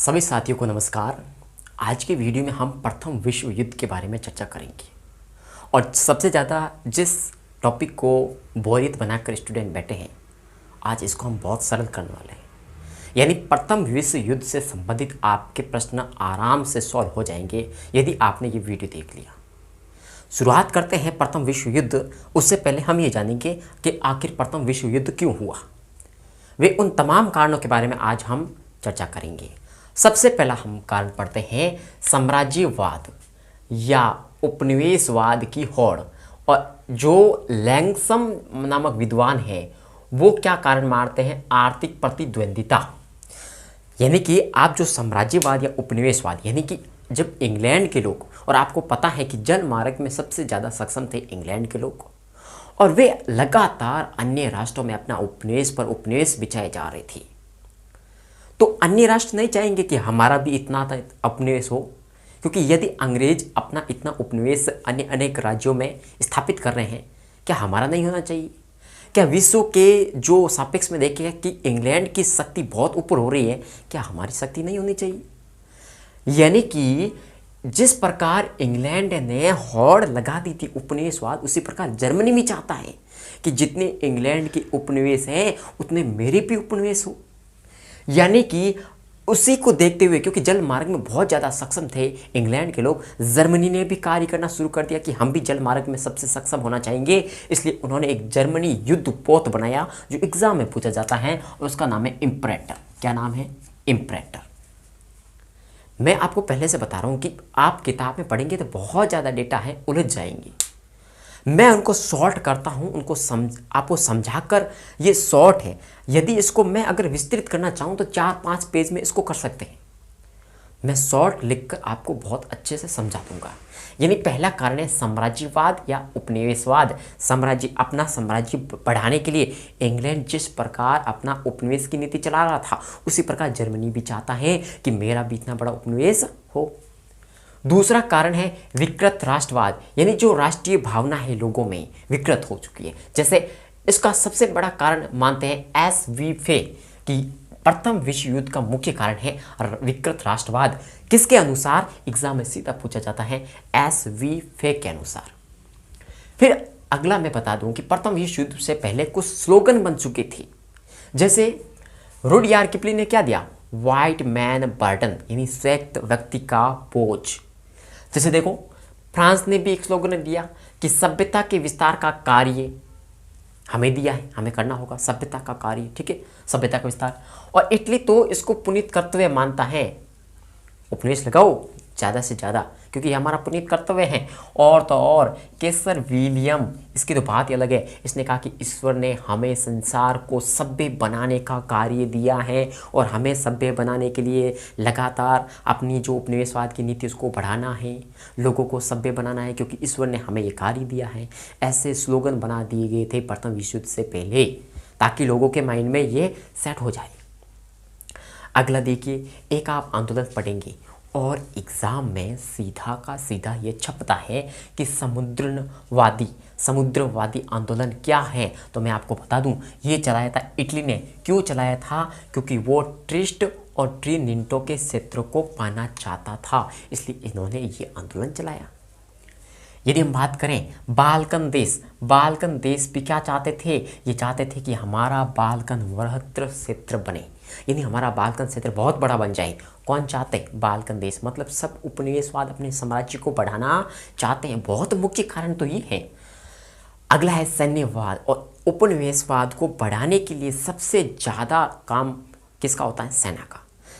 सभी साथियों को नमस्कार। आज के वीडियो में हम प्रथम विश्व युद्ध के बारे में चर्चा करेंगे और सबसे ज़्यादा जिस टॉपिक को बोरियत बनाकर स्टूडेंट बैठे हैं, आज इसको हम बहुत सरल करने वाले हैं। यानी प्रथम विश्व युद्ध से संबंधित आपके प्रश्न आराम से सॉल्व हो जाएंगे यदि आपने ये वीडियो देख लिया। शुरुआत करते हैं प्रथम विश्व युद्ध। उससे पहले हम ये जानेंगे कि आखिर प्रथम विश्व युद्ध क्यों हुआ। वे उन तमाम कारणों के बारे में आज हम चर्चा करेंगे। सबसे पहला हम कारण पढ़ते हैं साम्राज्यवाद या उपनिवेशवाद की होड़। और जो लैंगसम नामक विद्वान है वो क्या कारण मानते हैं? आर्थिक प्रतिद्वंदिता। यानी कि आप जो साम्राज्यवाद या उपनिवेशवाद, यानी कि जब इंग्लैंड के लोग, और आपको पता है कि जलमार्ग में सबसे ज़्यादा सक्षम थे इंग्लैंड के लोग, और वे लगातार अन्य राष्ट्रों में अपना उपनिवेश पर उपनिवेश बिछाए जा रहे थे, तो अन्य राष्ट्र नहीं चाहेंगे कि हमारा भी इतना उपनिवेश हो। क्योंकि यदि अंग्रेज अपना इतना उपनिवेश अन्य अनेक राज्यों में स्थापित कर रहे हैं, क्या हमारा नहीं होना चाहिए? क्या विश्व के जो सापेक्ष में देखें कि इंग्लैंड की शक्ति बहुत ऊपर हो रही है, क्या हमारी शक्ति नहीं होनी चाहिए? यानी कि जिस प्रकार इंग्लैंड ने होड़ लगा दी थी उपनिवेशवाद, उसी प्रकार जर्मनी भी चाहता है कि जितने इंग्लैंड के उपनिवेश हैं उतने मेरे भी उपनिवेश हो। यानी कि उसी को देखते हुए, क्योंकि जल मार्ग में बहुत ज़्यादा सक्षम थे इंग्लैंड के लोग, जर्मनी ने भी कार्य करना शुरू कर दिया कि हम भी जल मार्ग में सबसे सक्षम होना चाहेंगे। इसलिए उन्होंने एक जर्मनी युद्ध पोत बनाया जो एग्जाम में पूछा जाता है, और उसका नाम है इम्परेटर। क्या नाम है? इम्परेटर। मैं आपको पहले से बता रहा हूँ कि आप किताब में पढ़ेंगे तो बहुत ज़्यादा डेटा है, उलझ जाएंगे। मैं उनको शॉर्ट करता हूँ, उनको आपको समझाकर। ये शॉर्ट है, यदि इसको मैं अगर विस्तृत करना चाहूँ तो 4-5 पेज में इसको कर सकते हैं। मैं शॉर्ट लिखकर आपको बहुत अच्छे से समझा दूंगा। यानी पहला कारण है साम्राज्यवाद या उपनिवेशवाद। अपना साम्राज्य बढ़ाने के लिए इंग्लैंड जिस प्रकार अपना उपनिवेश की नीति चला रहा था, उसी प्रकार जर्मनी भी चाहता है कि मेरा भी इतना बड़ा उपनिवेश हो। दूसरा कारण है विकृत राष्ट्रवाद। यानी जो राष्ट्रीय भावना है लोगों में विकृत हो चुकी है। जैसे इसका सबसे बड़ा कारण मानते हैं एस.वी. फे कि प्रथम विश्व युद्ध का मुख्य कारण है विकृत राष्ट्रवाद। किसके अनुसार? एग्जाम में सीधा पूछा जाता है, एस.वी. फे के अनुसार। फिर अगला मैं बता दूं कि प्रथम विश्व युद्ध से पहले कुछ स्लोगन बन चुके थे। जैसे रुडयार्ड किपलिंग ने क्या दिया? व्हाइट मैन बर्डन, यानी श्वेत व्यक्ति का बोझ। जैसे देखो, फ्रांस ने भी एक स्लोगन दिया कि सभ्यता के विस्तार का कार्य हमें दिया है, हमें करना होगा सभ्यता का कार्य। ठीक है, सभ्यता का विस्तार। और इटली तो इसको पुनीत कर्तव्य मानता है, उपनिवेश लगाओ ज़्यादा से ज़्यादा, क्योंकि ये हमारा पुनीत कर्तव्य है। और तो और केसर विलियम, इसकी तो बात ही अलग है। इसने कहा कि ईश्वर ने हमें संसार को सभ्य बनाने का कार्य दिया है, और हमें सभ्य बनाने के लिए लगातार अपनी जो उपनिवेशवाद की नीति उसको बढ़ाना है, लोगों को सभ्य बनाना है, क्योंकि ईश्वर ने हमें ये कार्य दिया है। ऐसे स्लोगन बना दिए गए थे प्रथम विश्व युद्ध से पहले, ताकि लोगों के माइंड में ये सेट हो जाए। अगला देखिए, एक आप आंदोलन पढ़ेंगे और एग्ज़ाम में सीधा का सीधा ये छपता है कि समुद्रवादी आंदोलन क्या है। तो मैं आपको बता दूं, ये चलाया था इटली ने। क्यों चलाया था? क्योंकि वो ट्रिस्ट और ट्रिनिंटो के क्षेत्र को पाना चाहता था, इसलिए इन्होंने ये आंदोलन चलाया। यदि हम बात करें बाल्कन देश भी क्या चाहते थे? ये चाहते थे कि हमारा बाल्कन वृहत क्षेत्र बने, यानी हमारा बाल्कन क्षेत्र बहुत बड़ा बन जाए। कौन चाहते? बाल्कन देश। मतलब सब उपनिवेशवाद अपने साम्राज्य को बढ़ाना चाहते हैं। बहुत मुख्य कारण तो ये है। अगला है सैन्यवाद। और उपनिवेशवाद को बढ़ाने के लिए सबसे ज़्यादा काम किसका होता है? सेना का।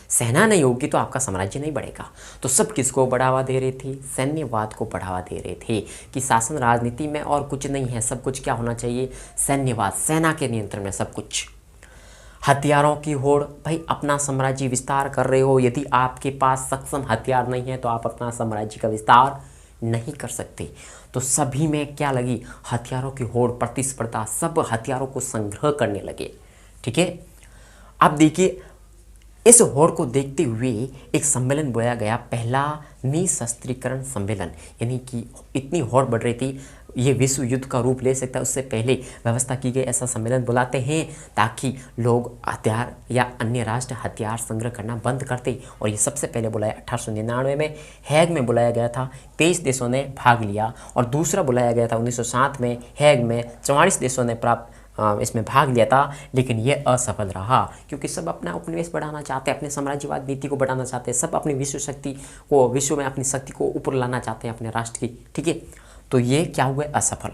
सेना नहीं होगी तो आपका साम्राज्य नहीं बढ़ेगा। तो सब किसको बढ़ावा दे रहे थे? सैन्यवाद को बढ़ावा दे रहे थे कि शासन राजनीति में और कुछ नहीं है, सब कुछ क्या होना चाहिए? सैन्यवाद, सेना के नियंत्रण में सब कुछ। हथियारों की होड़। भाई अपना साम्राज्य विस्तार कर रहे हो, यदि आपके पास सक्षम हथियार नहीं है तो आप अपना साम्राज्य का विस्तार नहीं कर सकते। तो सभी में क्या लगी? हथियारों की होड़, प्रतिस्पर्धा, सब हथियारों को संग्रह करने लगे। ठीक है, अब देखिए, इस होड़ को देखते हुए एक सम्मेलन बुलाया गया, पहला निशस्त्रीकरण सम्मेलन। यानी कि इतनी होड़ बढ़ रही थी, ये विश्व युद्ध का रूप ले सकता है उससे पहले व्यवस्था की गई ऐसा सम्मेलन बुलाते हैं ताकि लोग हथियार या अन्य राष्ट्र हथियार संग्रह करना बंद करते। और ये सबसे पहले बुलाया 1899 में हैग में बुलाया गया था, 23 देशों ने भाग लिया। और दूसरा बुलाया गया था 1907 में हैग में, 44 देशों ने इसमें भाग लिया था, लेकिन ये असफल रहा क्योंकि सब अपना उपनिवेश बढ़ाना चाहते हैं, अपने साम्राज्यवाद नीति को बढ़ाना चाहते हैं, सब अपनी विश्व में अपनी शक्ति को ऊपर लाना चाहते हैं अपने राष्ट्र की। ठीक है, तो ये क्या हुआ, असफल।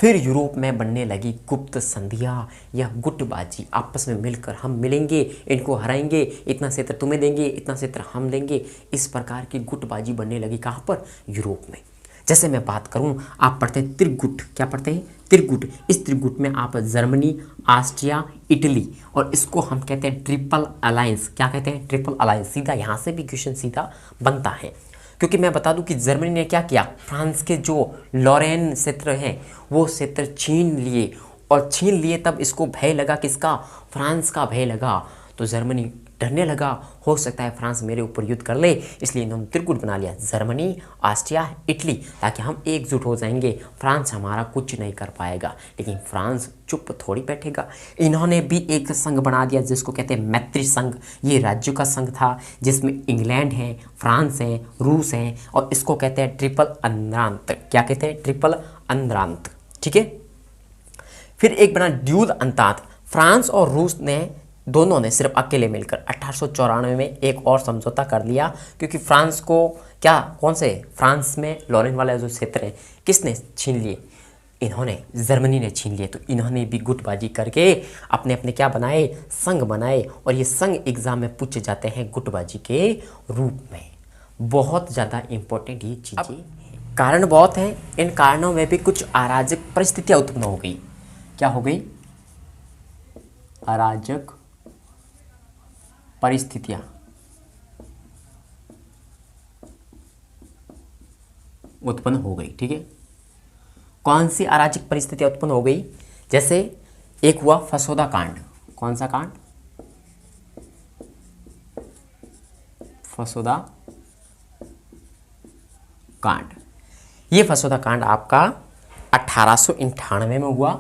फिर यूरोप में बनने लगी गुप्त संधियाँ या गुटबाजी, आपस में मिलकर हम मिलेंगे, इनको हराएंगे, इतना क्षेत्र तुम्हें देंगे, इतना क्षेत्र हम देंगे। इस प्रकार की गुटबाजी बनने लगी कहाँ पर, यूरोप में। जैसे मैं बात करूं, आप पढ़ते हैं त्रिगुट, क्या पढ़ते हैं, त्रिगुट। इस त्रिगुट में आप जर्मनी, ऑस्ट्रिया, इटली, और इसको हम कहते हैं ट्रिपल अलायंस। क्या कहते हैं, ट्रिपल अलायंस। सीधा यहाँ से भी क्वेश्चन सीधा बनता है, क्योंकि मैं बता दूं कि जर्मनी ने क्या किया, फ्रांस के जो लॉरेन क्षेत्र हैं वो क्षेत्र छीन लिए, और छीन लिए तब इसको भय लगा, किसका, फ्रांस का भय लगा। तो जर्मनी डरने लगा, हो सकता है फ्रांस मेरे ऊपर युद्ध कर ले, इसलिए इन्होंने त्रिगुट बना लिया, जर्मनी, ऑस्ट्रिया, इटली, ताकि हम एकजुट हो जाएंगे, फ्रांस हमारा कुछ नहीं कर पाएगा। लेकिन फ्रांस चुप थोड़ी बैठेगा, इन्होंने भी एक संघ बना दिया जिसको कहते हैं मैत्री संघ। ये राज्यों का संघ था जिसमें इंग्लैंड है, फ्रांस है, रूस है, और इसको कहते हैं ट्रिपल अंतरांत। क्या कहते हैं, ट्रिपल अंतरांत। ठीक है, फिर एक बना ड्यूल अंतात। फ्रांस और रूस ने दोनों ने सिर्फ अकेले मिलकर 1894 में एक और समझौता कर लिया, क्योंकि फ्रांस को क्या, कौन से, फ्रांस में लॉरेन वाला जो क्षेत्र है किसने छीन लिए, इन्होंने, जर्मनी ने छीन लिए। तो इन्होंने भी गुटबाजी करके अपने अपने क्या बनाए, संघ बनाए, और ये संघ एग्जाम में पूछे जाते हैं गुटबाजी के रूप में। बहुत ज़्यादा इंपॉर्टेंट ये चीज़ें, कारण बहुत हैं, इन कारणों में भी कुछ अराजक परिस्थितियाँ उत्पन्न हो गई। क्या हो गई, अराजक परिस्थितियां उत्पन्न हो गई। ठीक है, कौन सी अराजक परिस्थितियां उत्पन्न हो गई, जैसे एक हुआ फसोदा कांड। कौन सा कांड, फसोदा कांड। ये फसोदा कांड आपका 1898 में हुआ,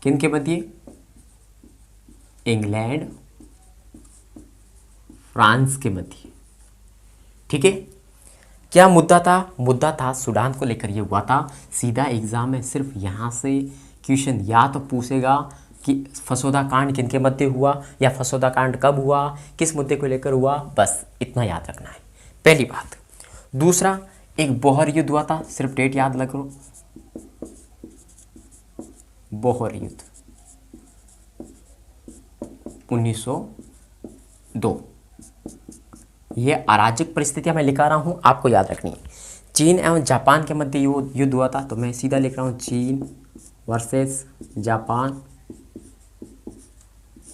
किन के मध्य, इंग्लैंड, फ्रांस के मध्य। ठीक है, क्या मुद्दा था, मुद्दा था सूडान को लेकर ये हुआ था। सीधा एग्जाम में सिर्फ यहाँ से क्वेश्चन या तो पूछेगा कि फसोदा कांड किन के मध्य हुआ, या फसोदा कांड कब हुआ, किस मुद्दे को लेकर हुआ, बस इतना याद रखना है, पहली बात। दूसरा, एक बोहर युद्ध हुआ था, सिर्फ डेट याद रखो, बोहर युद्ध 1902। ये अराजक परिस्थितियां मैं लिखा रहा हूं, आपको याद रखनी है। चीन एवं जापान के मध्य युद्ध हुआ था, तो मैं सीधा लिख रहा हूं चीन वर्सेस जापान।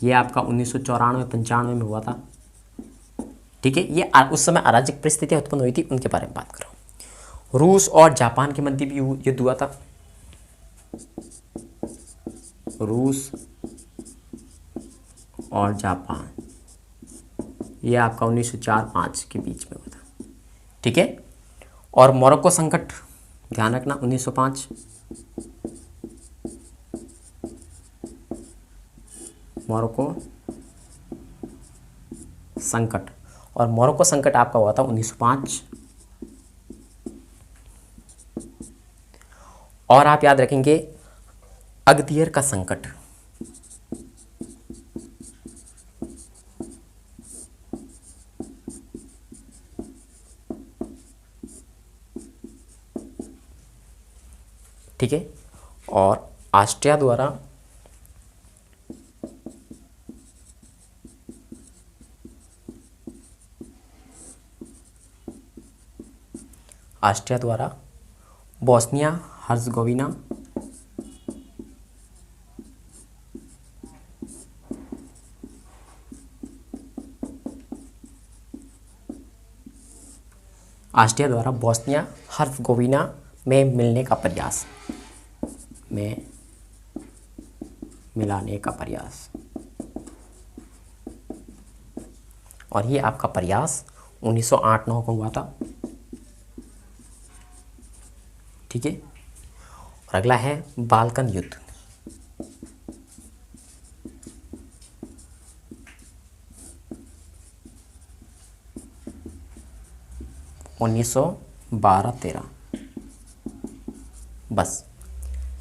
ये आपका 1994-95 में हुआ था। ठीक है, ये उस समय अराजक परिस्थितियां उत्पन्न हुई थी, उनके बारे में बात कर रहा हूं। रूस और जापान के मध्य भी युद्ध हुआ था, रूस और जापान, ये आपका 1904-05 के बीच में हुआ था। ठीक है, और मोरक्को संकट ध्यान रखना 1905। मोरक्को संकट, और मोरक्को संकट आपका हुआ था 1905। और आप याद रखेंगे अगदियर का संकट, ठीक है, और ऑस्ट्रिया द्वारा बोस्निया हर्जगोविना ऑस्ट्रिया द्वारा बोस्निया हर्जगोविना में मिलने का प्रयास, में मिलाने का प्रयास, और ये आपका प्रयास 1908-09 को हुआ था। ठीक है। और अगला है बाल्कन युद्ध। उन्नीस सौ 12-13। बस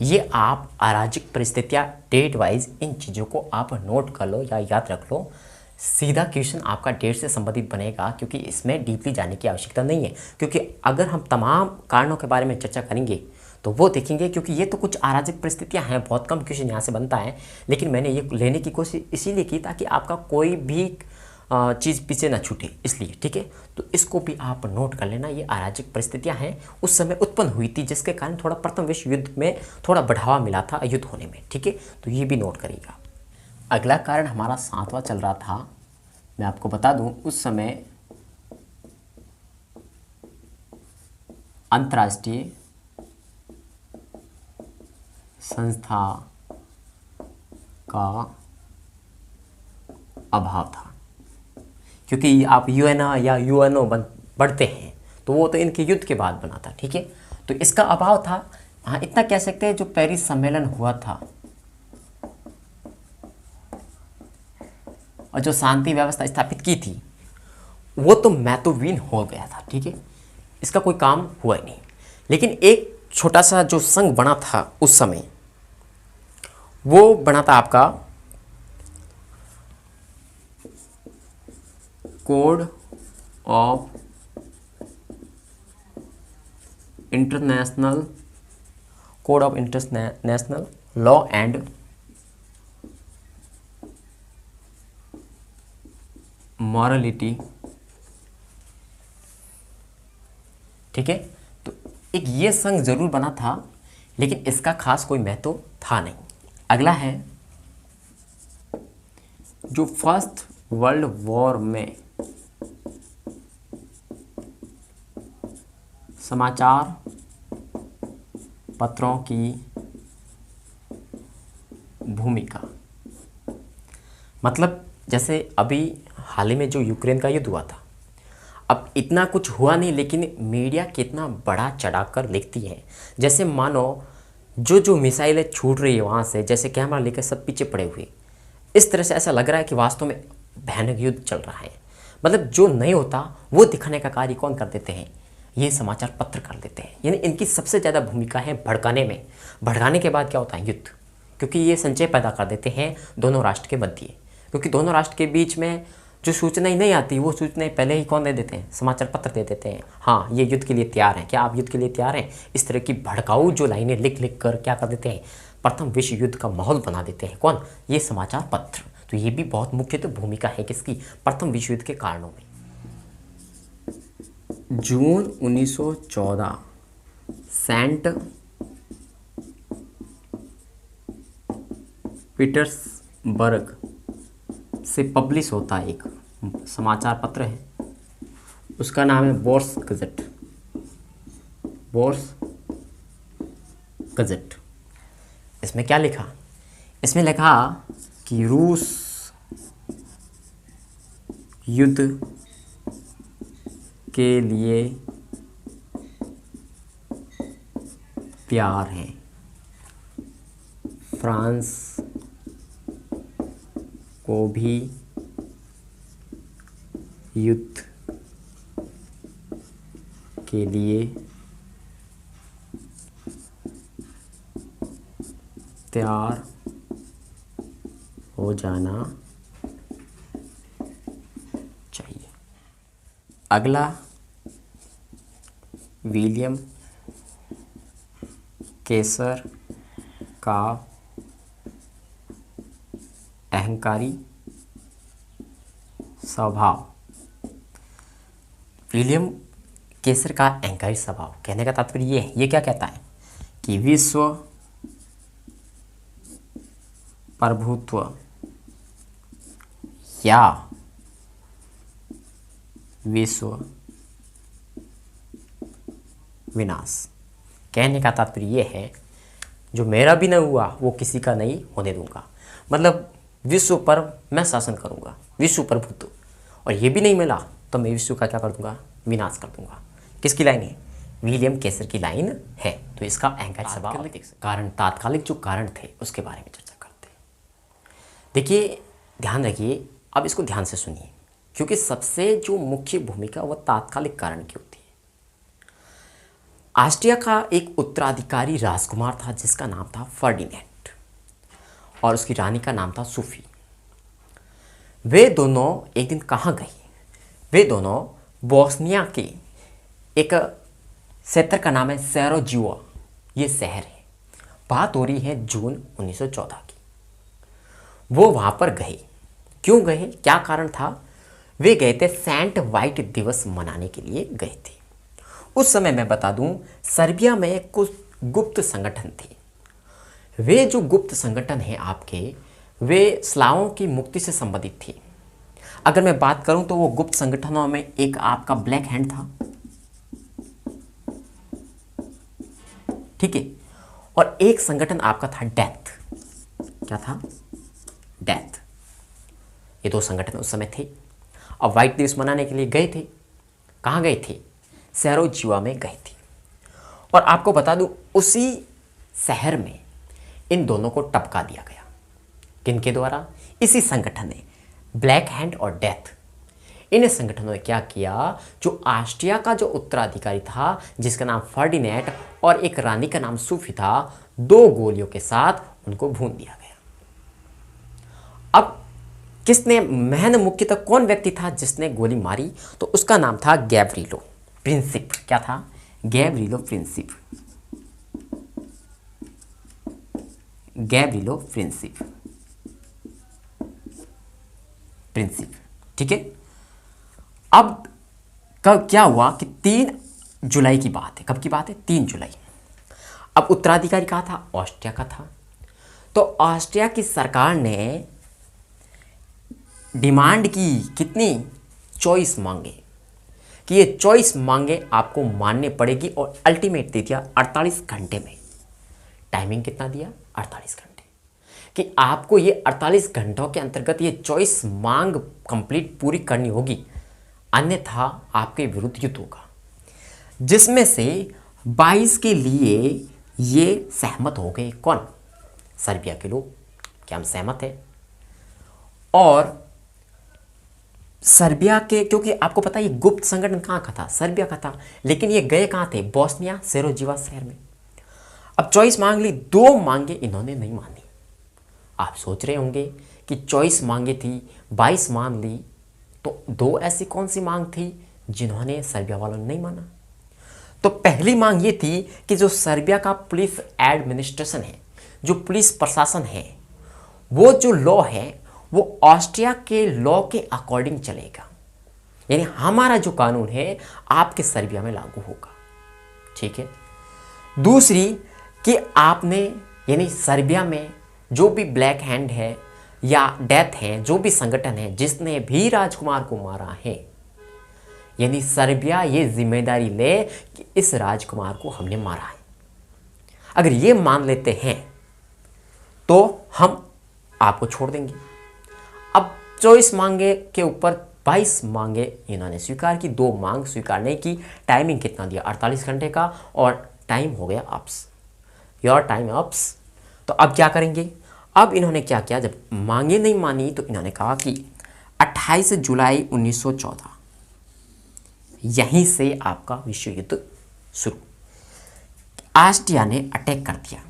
ये आप अराजक परिस्थितियाँ डेट वाइज इन चीज़ों को आप नोट कर लो या याद रख लो। सीधा क्वेश्चन आपका डेट से संबंधित बनेगा, क्योंकि इसमें डीपली जाने की आवश्यकता नहीं है। क्योंकि अगर हम तमाम कारणों के बारे में चर्चा करेंगे तो वो देखेंगे, क्योंकि ये तो कुछ अराजक परिस्थितियाँ हैं, बहुत कम क्वेश्चन यहाँ से बनता है। लेकिन मैंने ये लेने की कोशिश इसीलिए की ताकि आपका कोई भी चीज़ पीछे ना छूटे, इसलिए। ठीक है, तो इसको भी आप नोट कर लेना। ये अराजक परिस्थितियां हैं उस समय उत्पन्न हुई थी, जिसके कारण थोड़ा प्रथम विश्व युद्ध में थोड़ा बढ़ावा मिला था युद्ध होने में। ठीक है, तो ये भी नोट करिएगा। अगला कारण हमारा 7वां चल रहा था। मैं आपको बता दूं, उस समय अंतर्राष्ट्रीय संस्था का अभाव था, क्योंकि आप यूएनओ या यूएनओ पढ़ते हैं तो वो तो इनके युद्ध के बाद बना था। ठीक है, तो इसका अभाव था। हाँ, इतना कह सकते हैं जो पेरिस सम्मेलन हुआ था और जो शांति व्यवस्था स्थापित की थी वो तो महत्वहीन हो गया था। ठीक है, इसका कोई काम हुआ ही नहीं। लेकिन एक छोटा सा जो संघ बना था उस समय, वो बना था आपका code of international law and morality. ठीक है, तो एक ये संघ जरूर बना था, लेकिन इसका खास कोई महत्व था नहीं। अगला है जो फर्स्ट वर्ल्ड वॉर में समाचार पत्रों की भूमिका। मतलब जैसे अभी हाल ही में जो यूक्रेन का युद्ध हुआ था, अब इतना कुछ हुआ नहीं, लेकिन मीडिया कितना बड़ा चढ़ाकर लिखती है। जैसे मानो जो मिसाइलें छूट रही है वहाँ से, जैसे कैमरा लेकर सब पीछे पड़े हुए, इस तरह से ऐसा लग रहा है कि वास्तव में भयानक युद्ध चल रहा है। मतलब जो नहीं होता वो दिखाने का कार्य कौन कर देते हैं? ये समाचार पत्र कर देते हैं। यानी इनकी सबसे ज़्यादा भूमिका है भड़काने में। भड़काने के बाद क्या होता है? युद्ध। क्योंकि ये संचय पैदा कर देते हैं दोनों राष्ट्र के मध्य, क्योंकि दोनों राष्ट्र के बीच में जो सूचनाएं नहीं आती वो सूचनाएं पहले ही कौन दे देते हैं? समाचार पत्र दे देते हैं। हाँ, ये युद्ध के लिए तैयार हैं, क्या आप युद्ध के लिए तैयार हैं? इस तरह की भड़काऊ जो लाइनें लिख लिख कर क्या कर देते हैं? प्रथम विश्व युद्ध का माहौल बना देते हैं। कौन? ये समाचार पत्र। तो ये भी बहुत मुख्य तो भूमिका है किसकी? प्रथम विश्व युद्ध के कारणों में। जून 1914 सेंट पीटर्सबर्ग से पब्लिश होता है एक समाचार पत्र है, उसका नाम है बोर्स गज़ेट। Bourse gazette. इसमें क्या लिखा? इसमें लिखा कि रूस युद्ध के लिए तैयार है, फ्रांस को भी युद्ध के लिए तैयार हो जाना चाहिए। अगला विलियम केसर का अहंकारी स्वभाव। विलियम केसर का अहंकारी स्वभाव कहने का तात्पर्य ये है, ये क्या कहता है कि विश्व प्रभुत्व या विश्व विनाश। कहने का तात्पर्य ये है, जो मेरा भी नहीं हुआ वो किसी का नहीं होने दूंगा। मतलब विश्व पर मैं शासन करूंगा, विश्व प्रभुत्व, और ये भी नहीं मिला तो मैं विश्व का क्या कर दूंगा? विनाश कर दूंगा। किसकी लाइन है? विलियम केसर की लाइन है। तो इसका अहंकारी स्वभाव कारण, तात्कालिक जो कारण थे उसके बारे में चर्चा करते हैं। देखिए, ध्यान रखिए, अब इसको ध्यान से सुनिए, क्योंकि सबसे जो मुख्य भूमिका वह तात्कालिक कारण की होती है। ऑस्ट्रिया का एक उत्तराधिकारी राजकुमार था जिसका नाम था फर्डिनेंड और उसकी रानी का नाम था सूफी। वे दोनों एक दिन कहाँ गए? वे दोनों बोस्निया के एक क्षेत्र का नाम है सरायेवो, ये शहर है। बात हो रही है जून 1914 की। वो वहाँ पर गए। क्यों गए, क्या कारण था? वे गए थे सेंट वाइट दिवस मनाने के लिए गए थे। उस समय मैं बता दूं, सर्बिया में कुछ गुप्त संगठन थे। वे जो गुप्त संगठन हैं आपके, वे स्लावों की मुक्ति से संबंधित थे। अगर मैं बात करूं तो वो गुप्त संगठनों में एक आपका ब्लैक हैंड था, ठीक है, और एक संगठन आपका था डेथ। क्या था? डेथ। ये दो संगठन उस समय थे। अब व्हाइट दिवस मनाने के लिए गए थे। कहाँ गए थे? सरायेवो में गए थे। और आपको बता दूं, उसी शहर में इन दोनों को टपका दिया गया। किनके द्वारा? इसी संगठन ने, ब्लैक हैंड और डेथ। इन संगठनों ने क्या किया, जो ऑस्ट्रिया का जो उत्तराधिकारी था जिसका नाम फर्डिनेंड और एक रानी का नाम सूफी था, 2 गोलियों के साथ उनको भून दिया गया। अब किसने, महन मुख्यतः कौन व्यक्ति था जिसने गोली मारी? तो उसका नाम था गैब्रिलो प्रिंसिप। क्या था? गैब्रिलो प्रिंसिप। गैब्रिलो प्रिंसिप, ठीक है। अब कब क्या हुआ कि 3 जुलाई की बात है। कब की बात है? 3 जुलाई। अब उत्तराधिकारी कहाँ था? ऑस्ट्रिया का था। तो ऑस्ट्रिया की सरकार ने डिमांड की, कितनी? चॉइस मांगे कि ये चॉइस मांगे आपको मानने पड़ेगी, और अल्टीमेट दे दिया 48 घंटे में। टाइमिंग कितना दिया? 48 घंटे, कि आपको ये 48 घंटों के अंतर्गत ये चॉइस मांग कंप्लीट पूरी करनी होगी, अन्यथा आपके विरुद्ध युद्ध होगा। जिसमें से 22 के लिए ये सहमत हो गए। कौन? सर्बिया के लोग। क्या हम सहमत हैं? और सर्बिया के, क्योंकि आपको पता है ये गुप्त संगठन कहाँ का था? सर्बिया का था। लेकिन ये गए कहाँ थे? बोस्निया सरायेवो शहर में। अब चॉइस मांग ली, 2 मांगे इन्होंने नहीं मानी। आप सोच रहे होंगे कि चॉइस मांगे थी, 22 मान ली, तो 2 ऐसी कौन सी मांग थी जिन्होंने सर्बिया वालों ने नहीं माना? तो पहली मांग ये थी कि जो सर्बिया का पुलिस एडमिनिस्ट्रेशन है, जो पुलिस प्रशासन है, वो जो लॉ है वो ऑस्ट्रिया के लॉ के अकॉर्डिंग चलेगा। यानी हमारा जो कानून है आपके सर्बिया में लागू होगा, ठीक है। दूसरी कि आपने, यानी सर्बिया में जो भी ब्लैक हैंड है या डेथ है, जो भी संगठन है जिसने भी राजकुमार को मारा है, यानी सर्बिया ये जिम्मेदारी ले कि इस राजकुमार को हमने मारा है। अगर ये मान लेते हैं तो हम आपको छोड़ देंगे। अब 24 मांगे के ऊपर 22 मांगे इन्होंने स्वीकार की, 2 मांग स्वीकार नहीं की। टाइमिंग कितना दिया? 48 घंटे का, और टाइम हो गया अप्स, योर टाइम अप्स। तो अब क्या करेंगे? अब इन्होंने क्या किया, जब मांगे नहीं मानी तो इन्होंने कहा कि 28 जुलाई 1914 यहीं से आपका विश्व युद्ध शुरू। ऑस्ट्रिया ने अटैक कर दिया।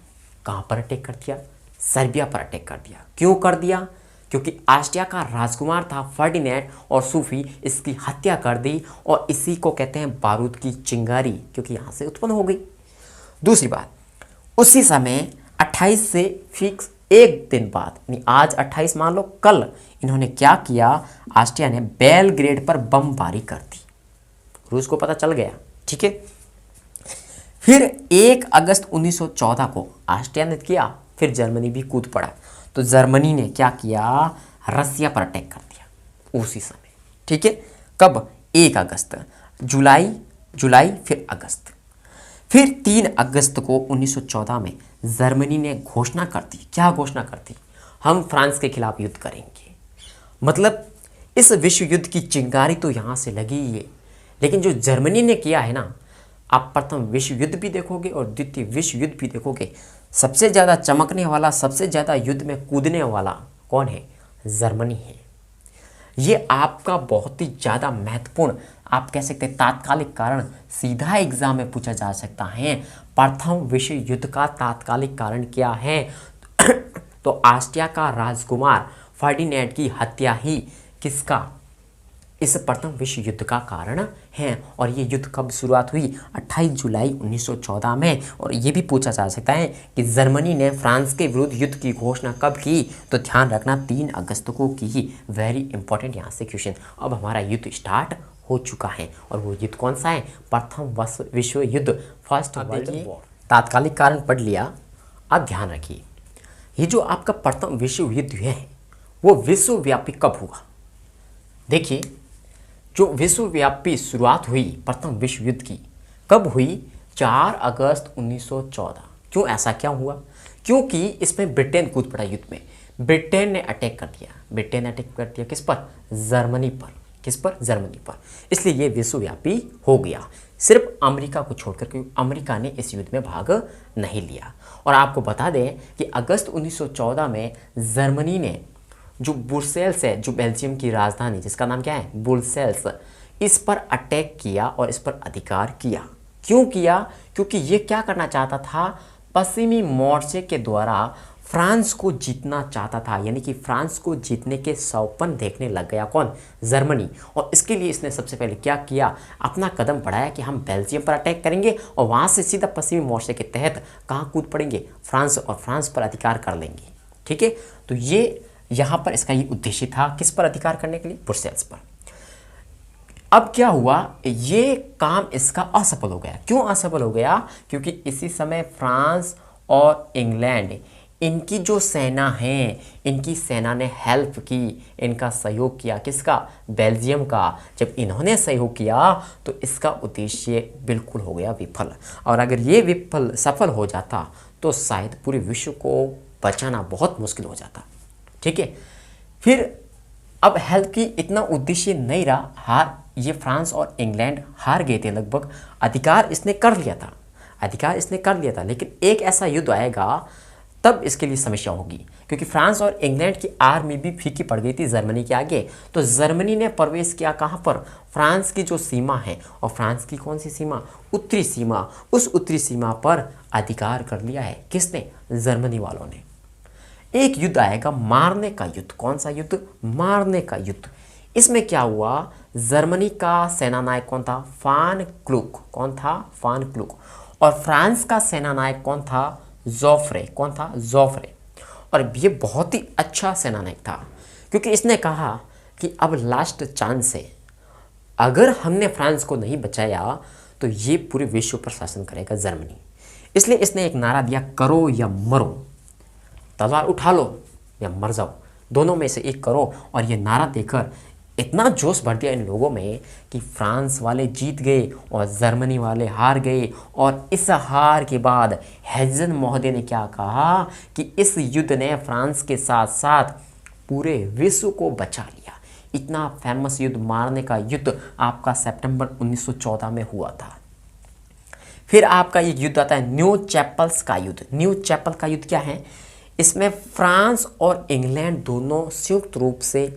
कहाँ पर अटैक कर दिया? सर्बिया पर अटैक कर दिया। क्यों कर दिया? क्योंकि ऑस्ट्रिया का राजकुमार था फर्डिनेंड और सूफी, इसकी हत्या कर दी, और इसी को कहते हैं बारूद की चिंगारी, क्योंकि यहाँ से उत्पन्न हो गई। दूसरी बात, उसी समय 28 से फिक्स एक दिन बाद, यानी आज 28 मान लो, कल इन्होंने क्या किया, ऑस्ट्रिया ने बेलग्रेड पर बमबारी कर दी। रूस को पता चल गया, ठीक है। फिर 1 अगस्त 1914 को ऑस्ट्रिया ने किया, फिर जर्मनी भी कूद पड़ा। तो जर्मनी ने क्या किया, रसिया पर अटैक कर दिया उसी समय, ठीक है। कब? 1 अगस्त, जुलाई फिर अगस्त। फिर 3 अगस्त को 1914 में जर्मनी ने घोषणा कर दी। क्या घोषणा कर दी? हम फ्रांस के खिलाफ युद्ध करेंगे। मतलब इस विश्व युद्ध की चिंगारी तो यहाँ से लगी ही है, लेकिन जो जर्मनी ने किया है ना, आप प्रथम विश्व युद्ध भी देखोगे और द्वितीय विश्व युद्ध भी देखोगे। सबसे ज़्यादा चमकने वाला, सबसे ज़्यादा युद्ध में कूदने वाला कौन है? जर्मनी है। ये आपका बहुत ही ज़्यादा महत्वपूर्ण, आप कह सकते हैं तात्कालिक कारण, सीधा एग्जाम में पूछा जा सकता है। प्रथम विश्व युद्ध का तात्कालिक कारण क्या है? तो ऑस्ट्रिया का राजकुमार फर्डिनेंड की हत्या ही किसका? इस प्रथम विश्व युद्ध का कारण है। और ये युद्ध कब शुरुआत हुई? 28 जुलाई 1914 में। और ये भी पूछा जा सकता है कि जर्मनी ने फ्रांस के विरुद्ध युद्ध की घोषणा कब की? तो ध्यान रखना 3 अगस्त को की। वेरी इंपॉर्टेंट यहाँ से क्वेश्चन। अब हमारा युद्ध स्टार्ट हो चुका है और वो युद्ध कौन सा है? प्रथम विश्व युद्ध, फर्स्ट वर्ल्ड वॉर। तात्कालिक कारण पढ़ लिया। अब ध्यान रखिए, ये जो आपका प्रथम विश्व युद्ध है वो विश्वव्यापी कब हुआ? देखिए, जो विश्वव्यापी शुरुआत हुई प्रथम विश्व युद्ध की कब हुई? 4 अगस्त 1914। क्यों ऐसा क्या हुआ? क्योंकि इसमें ब्रिटेन कूद पड़ा युद्ध में। ब्रिटेन ने अटैक कर दिया। ब्रिटेन ने अटैक कर दिया किस पर? जर्मनी पर। किस पर? जर्मनी पर। इसलिए ये विश्वव्यापी हो गया, सिर्फ अमेरिका को छोड़कर, क्योंकि अमेरिका ने इस युद्ध में भाग नहीं लिया। और आपको बता दें कि अगस्त 1914 में जर्मनी ने जो ब्रुसेल्स है, जो बेल्जियम की राजधानी, जिसका नाम क्या है? ब्रुसेल्स, इस पर अटैक किया और इस पर अधिकार किया। क्यों किया? क्योंकि ये क्या करना चाहता था? पश्चिमी मोर्चे के द्वारा फ्रांस को जीतना चाहता था। यानी कि फ्रांस को जीतने के सौपन देखने लग गया कौन? जर्मनी। और इसके लिए इसने सबसे पहले क्या किया? अपना कदम बढ़ाया कि हम बेल्जियम पर अटैक करेंगे और वहाँ से सीधा पश्चिमी मोर्चे के तहत कहाँ कूद पड़ेंगे? फ्रांस, और फ्रांस पर अधिकार कर लेंगे। ठीक है, तो ये यहाँ पर इसका ये उद्देश्य था, किस पर अधिकार करने के लिए? ब्रुसेल्स पर। अब क्या हुआ? ये काम इसका असफल हो गया। क्यों असफल हो गया? क्योंकि इसी समय फ्रांस और इंग्लैंड, इनकी जो सेना है, इनकी सेना ने हेल्प की, इनका सहयोग किया। किसका? बेल्जियम का। जब इन्होंने सहयोग किया तो इसका उद्देश्य बिल्कुल हो गया विफल। और अगर ये सफल हो जाता तो शायद पूरे विश्व को बचाना बहुत मुश्किल हो जाता। ठीक है, फिर अब हेल्प की इतना उद्देश्य नहीं रहा। ये फ्रांस और इंग्लैंड हार गए थे लगभग। अधिकार इसने कर लिया था, लेकिन एक ऐसा युद्ध आएगा तब इसके लिए समस्या होगी, क्योंकि फ्रांस और इंग्लैंड की आर्मी भी फीकी पड़ गई थी जर्मनी के आगे। तो जर्मनी ने प्रवेश किया कहाँ पर? फ्रांस की जो सीमा है, और फ्रांस की कौन सी सीमा? उत्तरी सीमा। उस उत्तरी सीमा पर अधिकार कर लिया है। किसने? जर्मनी वालों ने। एक युद्ध आएगा, मारने का युद्ध। कौन सा युद्ध? मारने का युद्ध। इसमें क्या हुआ? जर्मनी का सेनानायक कौन था? फान क्लूक। कौन था? फान क्लूक। और फ्रांस का सेनानायक कौन था? जोफ्रे। कौन था? जोफ्रे। और ये बहुत ही अच्छा सेनानायक था, क्योंकि इसने कहा कि अब लास्ट चांस है, अगर हमने फ्रांस को नहीं बचाया तो ये पूरे विश्व पर शासन करेगा जर्मनी। इसलिए इसने एक नारा दिया, करो या मरो, तलवार उठा लो या मर जाओ, दोनों में से एक करो। और ये नारा देकर इतना जोश भर दिया इन लोगों में कि फ्रांस वाले जीत गए और जर्मनी वाले हार गए। और इस हार के बाद हेजन महोदय ने क्या कहा कि इस युद्ध ने फ्रांस के साथ साथ पूरे विश्व को बचा लिया। इतना फेमस युद्ध, मारने का युद्ध, आपका सितंबर 1914 में हुआ था। फिर आपका एक युद्ध आता है न्यू चैपल्स का युद्ध। न्यू चैपल का युद्ध क्या है? इसमें फ्रांस और इंग्लैंड दोनों संयुक्त रूप से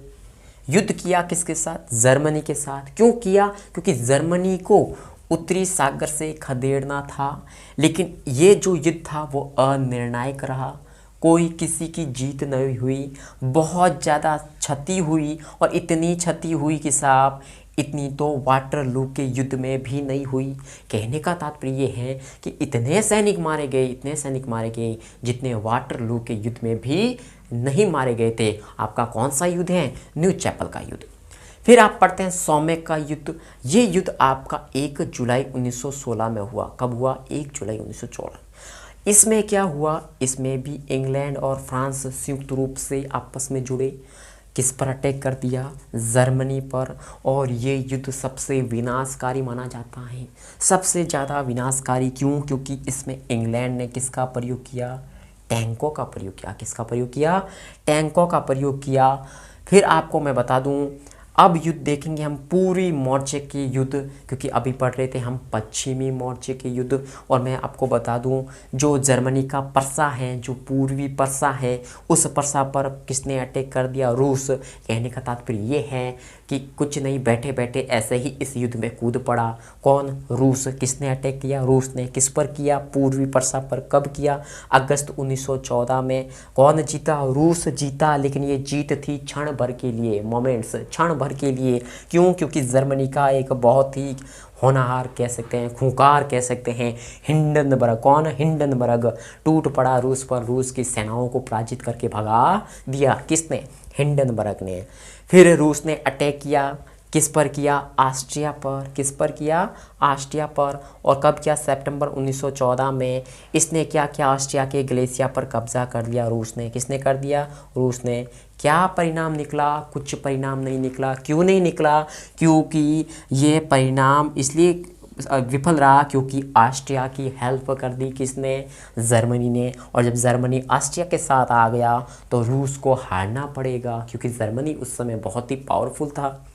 युद्ध किया। किसके साथ? जर्मनी के साथ। क्यों किया? क्योंकि जर्मनी को उत्तरी सागर से खदेड़ना था। लेकिन ये जो युद्ध था वो अनिर्णायक रहा, कोई किसी की जीत नहीं हुई, बहुत ज़्यादा क्षति हुई। और इतनी क्षति हुई कि साहब, इतनी तो वाटरलू के युद्ध में भी नहीं हुई। कहने का तात्पर्य ये है कि इतने सैनिक मारे गए जितने वाटरलू के युद्ध में भी नहीं मारे गए थे। आपका कौन सा युद्ध है? न्यू चैपल का युद्ध। फिर आप पढ़ते हैं सोमेक का युद्ध। ये युद्ध आपका 1 जुलाई 1916 में हुआ। कब हुआ? 1 जुलाई 1916। इसमें क्या हुआ? इसमें भी इंग्लैंड और फ्रांस संयुक्त रूप से आपस में जुड़े। किस पर अटैक कर दिया? जर्मनी पर। और ये युद्ध सबसे विनाशकारी माना जाता है, सबसे ज़्यादा विनाशकारी। क्यों? क्योंकि इसमें इंग्लैंड ने किसका प्रयोग किया? टैंकों का प्रयोग किया। किसका प्रयोग किया? टैंकों का प्रयोग किया। फिर आपको मैं बता दूं, अब युद्ध देखेंगे हम पूरी मोर्चे के युद्ध, क्योंकि अभी पढ़ रहे थे हम पश्चिमी मोर्चे के युद्ध। और मैं आपको बता दूं, जो जर्मनी का परसा है, जो पूर्वी परसा है, उस परसा पर किसने अटैक कर दिया? रूस। कहने का तात्पर्य ये है कि कुछ नहीं, बैठे बैठे ऐसे ही इस युद्ध में कूद पड़ा। कौन? रूस। किसने अटैक किया? रूस ने। किस पर किया? पूर्वी परसा पर। कब किया? अगस्त 1914 में। कौन जीता? रूस जीता। लेकिन ये जीत थी क्षण भर के लिए, मोमेंट्स, क्षण भर के लिए। क्यों? क्योंकि जर्मनी का एक बहुत ही होनहार कह सकते हैं, खूंखार कह सकते हैं, हिंडनबर्ग। कौन? हिंडनबर्ग टूट पड़ा रूस पर। रूस की सेनाओं को पराजित करके भगा दिया। किसने? हिंडनबर्ग ने। फिर रूस ने अटैक किया। किस पर किया? ऑस्ट्रिया पर। किस पर किया? ऑस्ट्रिया पर। और कब किया? सितंबर 1914 में। इसने क्या किया? ऑस्ट्रिया के गलेशिया पर कब्जा कर लिया रूस ने। किसने कर दिया? रूस ने। क्या परिणाम निकला? कुछ परिणाम नहीं निकला। क्यों नहीं निकला? क्योंकि ये परिणाम इसलिए विफल रहा क्योंकि ऑस्ट्रिया की हेल्प कर दी किसने? जर्मनी ने। और जब जर्मनी ऑस्ट्रिया के साथ आ गया तो रूस को हारना पड़ेगा, क्योंकि जर्मनी उस समय बहुत ही पावरफुल था।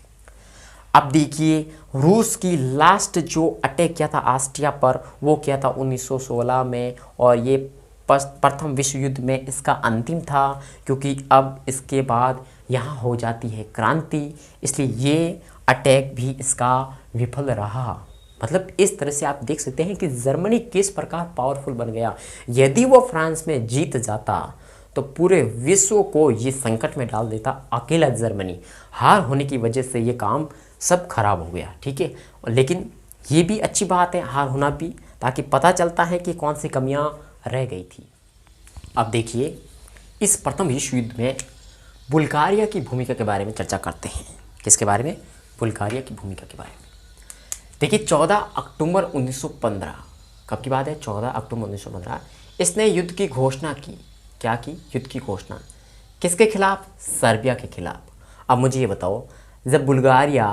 अब देखिए, रूस की लास्ट जो अटैक किया था ऑस्ट्रिया पर, वो किया था 1916 में। और ये प्रथम विश्व युद्ध में इसका अंतिम था, क्योंकि अब इसके बाद यहाँ हो जाती है क्रांति, इसलिए ये अटैक भी इसका विफल रहा। मतलब इस तरह से आप देख सकते हैं कि जर्मनी किस प्रकार पावरफुल बन गया। यदि वो फ्रांस में जीत जाता तो पूरे विश्व को ये संकट में डाल देता। अकेला जर्मनी हार होने की वजह से ये काम सब खराब हो गया, ठीक है। लेकिन ये भी अच्छी बात है हार होना भी, ताकि पता चलता है कि कौन सी कमियां रह गई थी। अब देखिए, इस प्रथम विश्व युद्ध में बुल्गारिया की भूमिका के बारे में चर्चा करते हैं। किसके बारे में? बुल्गारिया की भूमिका के बारे में। देखिए, 14 अक्टूबर 1915, कब की बात है? 14 अक्टूबर 1915 इसने युद्ध की घोषणा की। क्या की? युद्ध की घोषणा। किसके खिलाफ? सर्बिया के खिलाफ। अब मुझे ये बताओ, जब बुल्गारिया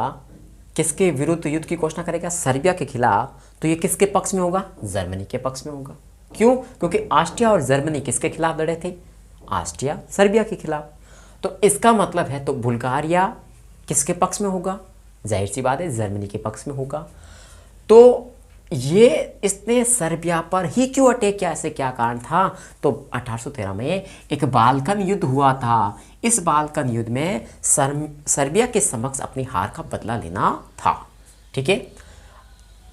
किसके विरुद्ध युद्ध की घोषणा करेगा? सर्बिया के खिलाफ, तो ये किसके पक्ष में होगा? जर्मनी के पक्ष में होगा। क्यों? क्योंकि ऑस्ट्रिया और जर्मनी किसके खिलाफ लड़े थे? ऑस्ट्रिया सर्बिया के खिलाफ। तो इसका मतलब है, तो बुल्गारिया किसके पक्ष में होगा? जाहिर सी बात है, जर्मनी के पक्ष में होगा। तो ये इसने सर्बिया पर ही क्यों अटैक किया? ऐसे क्या कारण था? तो 1813 में एक बाल्कन युद्ध हुआ था। इस बाल्कन युद्ध में सर्बिया के समक्ष अपनी हार का बदला लेना था, ठीक है।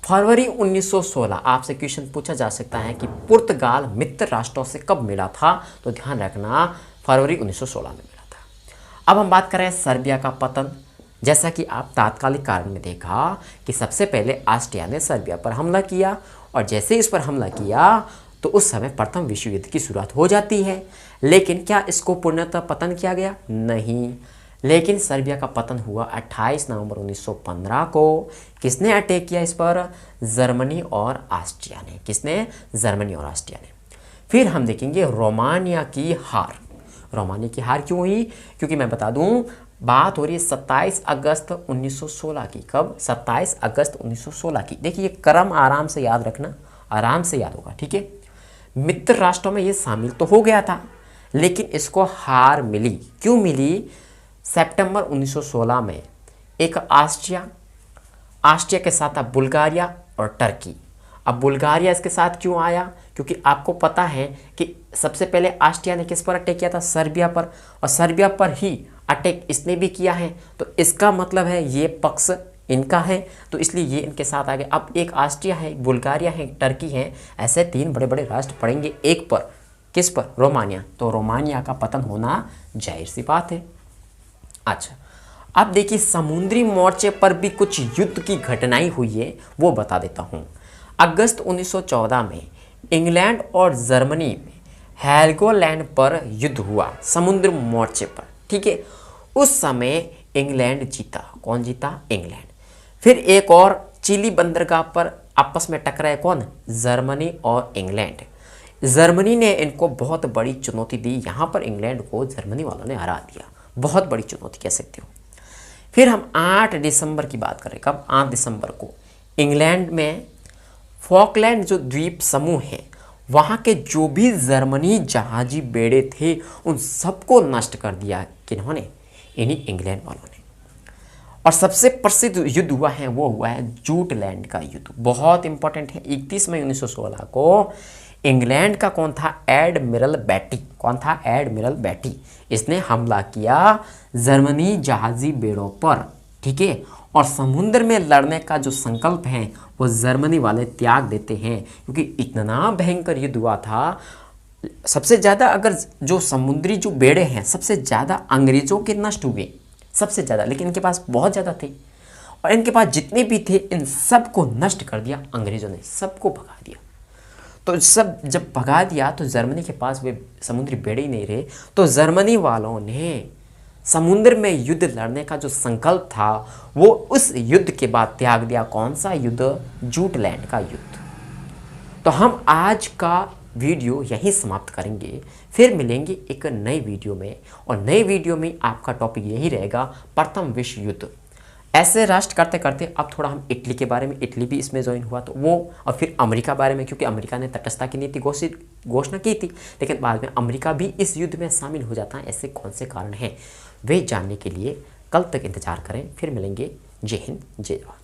फरवरी 1916, आपसे क्वेश्चन पूछा जा सकता है कि पुर्तगाल मित्र राष्ट्रों से कब मिला था? तो ध्यान रखना, फरवरी 1916 में मिला था। अब हम बात करें सर्बिया का पतन। जैसा कि आप तात्कालिक कारण में देखा कि सबसे पहले ऑस्ट्रिया ने सर्बिया पर हमला किया, और जैसे इस पर हमला किया तो उस समय प्रथम विश्व युद्ध की शुरुआत हो जाती है। लेकिन क्या इसको पूर्णतः पतन किया गया? नहीं। लेकिन सर्बिया का पतन हुआ 28 नवंबर 1915 को। किसने अटैक किया इस पर? जर्मनी और ऑस्ट्रिया ने। किसने? जर्मनी और ऑस्ट्रिया ने। फिर हम देखेंगे रोमानिया की हार। रोमानिया की हार क्यों हुई? क्योंकि मैं बता दूं, बात हो रही है 27 अगस्त 1916 की। कब? 27 अगस्त 1916 की। देखिए, क्रम आराम से याद रखना, आराम से याद होगा, ठीक है। मित्र राष्ट्रों में ये शामिल तो हो गया था, लेकिन इसको हार मिली। क्यों मिली? सितंबर 1916 में एक ऑस्ट्रिया के साथ था बुल्गारिया और टर्की। अब बुल्गारिया इसके साथ क्यों आया? क्योंकि आपको पता है कि सबसे पहले ऑस्ट्रिया ने किस पर अटैक किया था? सर्बिया पर। और सर्बिया पर ही अटैक इसने भी किया है, तो इसका मतलब है ये पक्ष इनका है, तो इसलिए ये इनके साथ आ गए। अब एक ऑस्ट्रिया है, एक बुल्गारिया है, एक टर्की है, ऐसे तीन बड़े बड़े राष्ट्र पड़ेंगे एक पर। किस पर? रोमानिया। तो रोमानिया का पतन होना जाहिर सी बात है। अच्छा, अब देखिए, समुद्री मोर्चे पर भी कुछ युद्ध की घटनाएं हुई है, वो बता देता हूँ। अगस्त 1914 में इंग्लैंड और जर्मनी में हेल्गोलैंड पर युद्ध हुआ, समुद्र मोर्चे पर, ठीक है। उस समय इंग्लैंड जीता। कौन जीता? इंग्लैंड। फिर एक और चिली बंदरगाह पर आपस में टकराए। कौन? जर्मनी और इंग्लैंड। जर्मनी ने इनको बहुत बड़ी चुनौती दी, यहाँ पर इंग्लैंड को जर्मनी वालों ने हरा दिया। बहुत बड़ी चुनौती कह सकते हो। फिर हम 8 दिसंबर की बात करें। कब? 8 दिसंबर को इंग्लैंड में फॉकलैंड जो द्वीप समूह है, वहाँ के जो भी जर्मनी जहाजी बेड़े थे उन सबको नष्ट कर दिया। किन्होंने? इन्हीं इंग्लैंड वालों ने। और सबसे प्रसिद्ध युद्ध हुआ है वो हुआ है जूटलैंड का युद्ध, बहुत इंपॉर्टेंट है। 31 मई 1916 को इंग्लैंड का कौन था, एडमिरल बैटी, कौन था, एडमिरल बैटी, इसने हमला किया जर्मनी जहाजी बेड़ों पर, ठीक है। और समुद्र में लड़ने का जो संकल्प है वो जर्मनी वाले त्याग देते हैं, क्योंकि इतना भयंकर युद्ध हुआ था। सबसे ज़्यादा अगर जो समुद्री जो बेड़े हैं सबसे ज़्यादा अंग्रेज़ों के नष्ट हुए, सबसे ज़्यादा, लेकिन इनके पास बहुत ज़्यादा थे और इनके पास जितने भी थे इन सबको नष्ट कर दिया अंग्रेज़ों ने, सबको भगा दिया। तो सब जब भगा दिया तो जर्मनी के पास वे समुद्री बेड़े ही नहीं रहे, तो जर्मनी वालों ने समुद्र में युद्ध लड़ने का जो संकल्प था वो उस युद्ध के बाद त्याग दिया। कौन सा युद्ध, जूटलैंड का युद्ध। तो हम आज का वीडियो यहीं समाप्त करेंगे, फिर मिलेंगे एक नई वीडियो में, और नई वीडियो में आपका टॉपिक यही रहेगा प्रथम विश्व युद्ध। ऐसे राष्ट्र करते करते अब थोड़ा हम इटली के बारे में, इटली भी इसमें ज्वाइन हुआ तो वो, और फिर अमेरिका बारे में, क्योंकि अमेरिका ने तटस्थता की नीति घोषणा की थी, लेकिन बाद में अमेरिका भी इस युद्ध में शामिल हो जाता है। ऐसे कौन से कारण हैं वे जानने के लिए कल तक इंतजार करें। फिर मिलेंगे। जय हिंद, जय जवाहर।